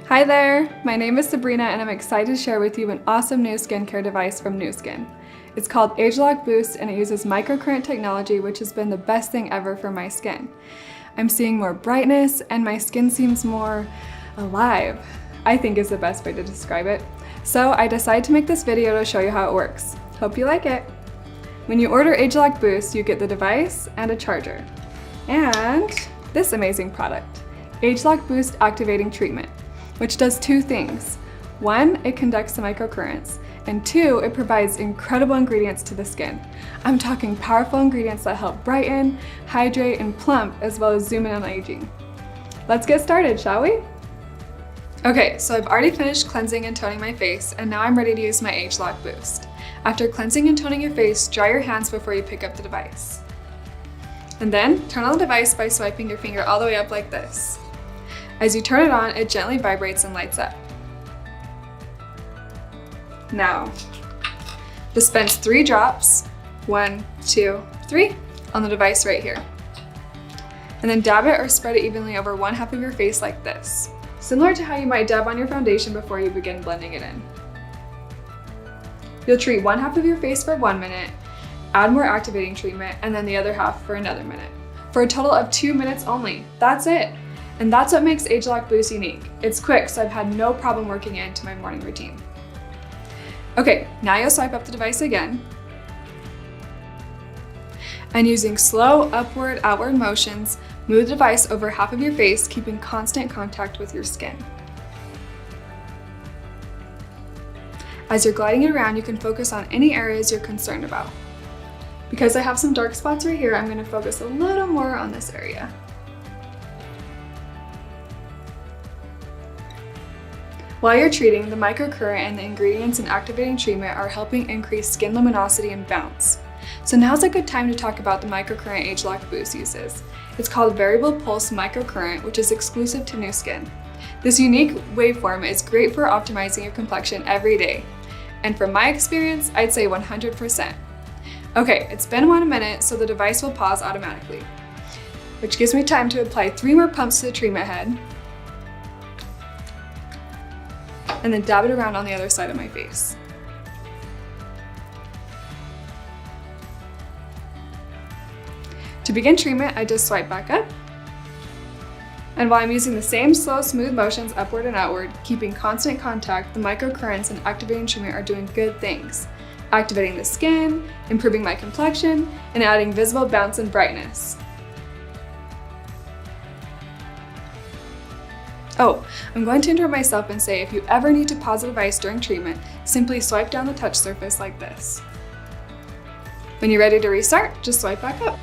Hi there, my name is Sabrina and I'm excited to share with you an awesome new skincare device from Nu Skin. It's called ageLOC Boost and it uses microcurrent technology, which has been the best thing ever for my skin. I'm seeing more brightness and my skin seems more alive, I think is the best way to describe it. So I decided to make this video to show you how it works. Hope you like it. When you order ageLOC Boost, you get the device and a charger. And this amazing product, ageLOC Boost Activating Treatment, which does two things. One, it conducts the microcurrents, and two, it provides incredible ingredients to the skin. I'm talking powerful ingredients that help brighten, hydrate, and plump, as well as zoom in on aging. Let's get started, shall we? Okay, so I've already finished cleansing and toning my face, and now I'm ready to use my ageLOC Boost. After cleansing and toning your face, dry your hands before you pick up the device. And then, turn on the device by swiping your finger all the way up like this. As you turn it on, it gently vibrates and lights up. Now, dispense 3 drops, 1, 2, 3, on the device right here. And then dab it or spread it evenly over one half of your face like this, similar to how you might dab on your foundation before you begin blending it in. You'll treat one half of your face for 1 minute, add more activating treatment, and then the other half for another minute, for a total of 2 minutes only. That's it. And that's what makes ageLOC Boost unique. It's quick, so I've had no problem working it into my morning routine. Okay, now you'll swipe up the device again. And using slow upward, outward motions, move the device over half of your face, keeping constant contact with your skin. As you're gliding it around, you can focus on any areas you're concerned about. Because I have some dark spots right here, I'm going to focus a little more on this area. While you're treating, the microcurrent and the ingredients in activating treatment are helping increase skin luminosity and bounce. So now's a good time to talk about the microcurrent ageLOC Boost uses. It's called Variable Pulse Microcurrent, which is exclusive to Nu Skin. This unique waveform is great for optimizing your complexion every day. And from my experience, I'd say 100%. Okay, it's been 1 minute, so the device will pause automatically, which gives me time to apply 3 more pumps to the treatment head, and then dab it around on the other side of my face. To begin treatment, I just swipe back up. And while I'm using the same slow, smooth motions upward and outward, keeping constant contact, the microcurrents and activating treatment are doing good things. Activating the skin, improving my complexion, and adding visible bounce and brightness. Oh, I'm going to interrupt myself and say if you ever need to pause the device during treatment, simply swipe down the touch surface like this. When you're ready to restart, just swipe back up.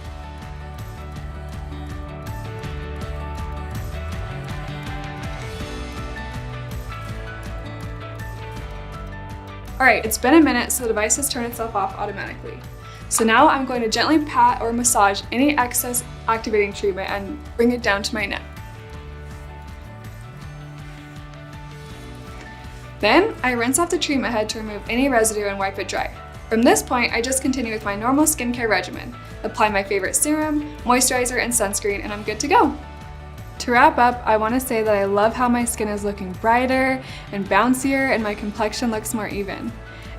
Alright, it's been a minute, so the device has turned itself off automatically. So now I'm going to gently pat or massage any excess activating treatment and bring it down to my neck. Then, I rinse off the treatment head to remove any residue and wipe it dry. From this point, I just continue with my normal skincare regimen. Apply my favorite serum, moisturizer, and sunscreen, and I'm good to go. To wrap up, I want to say that I love how my skin is looking brighter and bouncier and my complexion looks more even.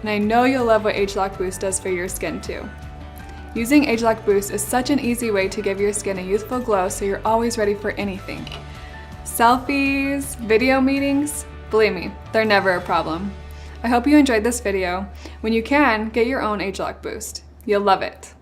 And I know you'll love what ageLOC Boost does for your skin too. Using ageLOC Boost is such an easy way to give your skin a youthful glow so you're always ready for anything. Selfies, video meetings, believe me, they're never a problem. I hope you enjoyed this video. When you can, get your own ageLOC Boost. You'll love it.